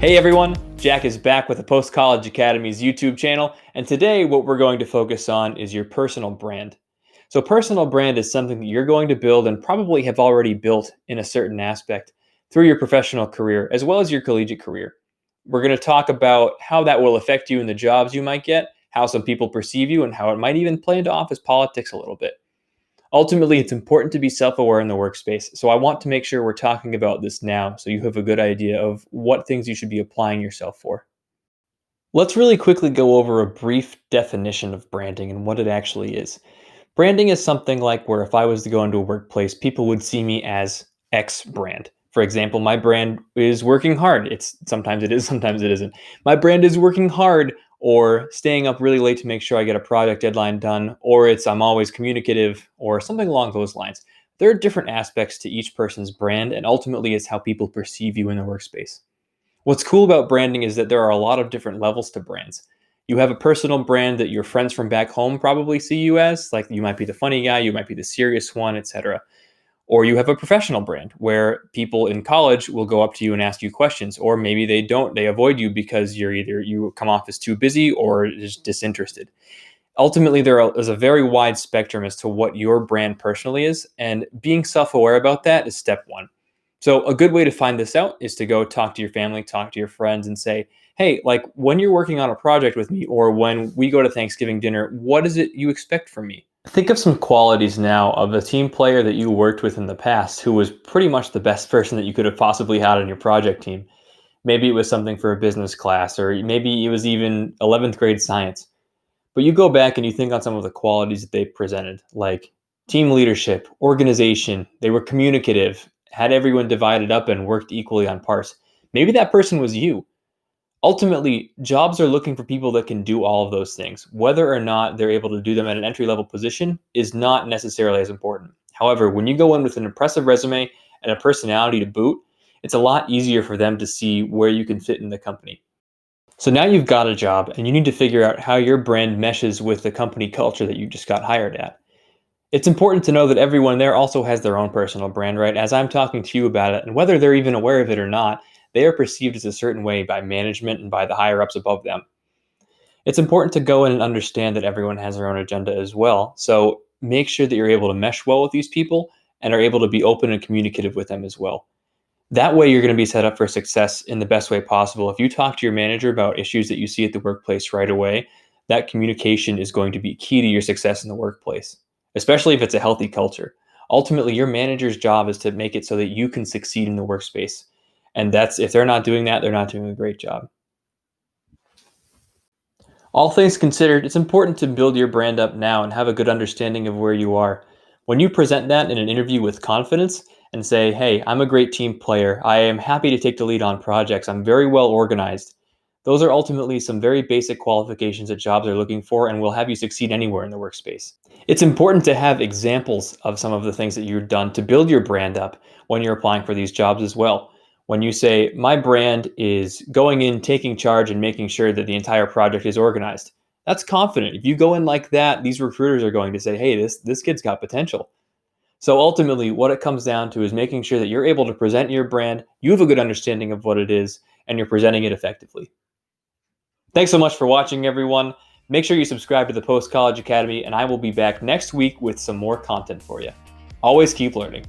Hey everyone, Jack is back with the Post College Academy's YouTube channel, and today what we're going to focus on is your personal brand. So personal brand is something that you're going to build and probably have already built in a certain aspect through your professional career as well as your collegiate career. We're going to talk about how that will affect you in the jobs you might get, how some people perceive you, and how it might even play into office politics a little bit. Ultimately, it's important to be self-aware in the workspace, so I want to make sure we're talking about this now so you have a good idea of what things you should be applying yourself for. Let's really quickly go over a brief definition of branding and what it actually is. Branding is something like where if I was to go into a workplace, people would see me as X brand. For example, my brand is working hard. It's sometimes it is, sometimes it isn't. My brand is working hard or staying up really late to make sure I get a project deadline done, or it's I'm always communicative or something along those lines. There are different aspects to each person's brand, and ultimately it's how people perceive you in the workspace. What's cool about branding is that there are a lot of different levels to brands. You have a personal brand that your friends from back home probably see you as, like you might be the funny guy, you might be the serious one, etc. Or you have a professional brand where people in college will go up to you and ask you questions, or maybe they don't, they avoid you because you come off as too busy or just disinterested. Ultimately, is a very wide spectrum as to what your brand personally is, and being self-aware about that is step one. So a good way to find this out is to go talk to your family, talk to your friends, and say, hey, like when you're working on a project with me, or when we go to Thanksgiving dinner, what is it you expect from me? Think of some qualities now of a team player that you worked with in the past who was pretty much the best person that you could have possibly had on your project team. Maybe it was something for a business class, or maybe it was even 11th grade science. But you go back and you think on some of the qualities that they presented, like team leadership, organization, they were communicative, had everyone divided up and worked equally on parts. Maybe that person was you. Ultimately, jobs are looking for people that can do all of those things. Whether or not they're able to do them at an entry-level position is not necessarily as important. However, when you go in with an impressive resume and a personality to boot, it's a lot easier for them to see where you can fit in the company. So now you've got a job and you need to figure out how your brand meshes with the company culture that you just got hired at. It's important to know that everyone there also has their own personal brand, right? As I'm talking to you about it, and whether they're even aware of it or not, they are perceived as a certain way by management and by the higher ups above them. It's important to go in and understand that everyone has their own agenda as well. So make sure that you're able to mesh well with these people and are able to be open and communicative with them as well. That way, you're going to be set up for success in the best way possible. If you talk to your manager about issues that you see at the workplace right away, that communication is going to be key to your success in the workplace, especially if it's a healthy culture. Ultimately, your manager's job is to make it so that you can succeed in the workspace. And that's if they're not doing that, they're not doing a great job. All things considered, it's important to build your brand up now and have a good understanding of where you are. When you present that in an interview with confidence and say, hey, I'm a great team player, I am happy to take the lead on projects, I'm very well organized, those are ultimately some very basic qualifications that jobs are looking for and will have you succeed anywhere in the workspace. It's important to have examples of some of the things that you've done to build your brand up when you're applying for these jobs as well. When you say, my brand is going in, taking charge, and making sure that the entire project is organized, that's confident. If you go in like that, these recruiters are going to say, hey, this kid's got potential. So ultimately, what it comes down to is making sure that you're able to present your brand, you have a good understanding of what it is, and you're presenting it effectively. Thanks so much for watching, everyone. Make sure you subscribe to the Post College Academy, and I will be back next week with some more content for you. Always keep learning.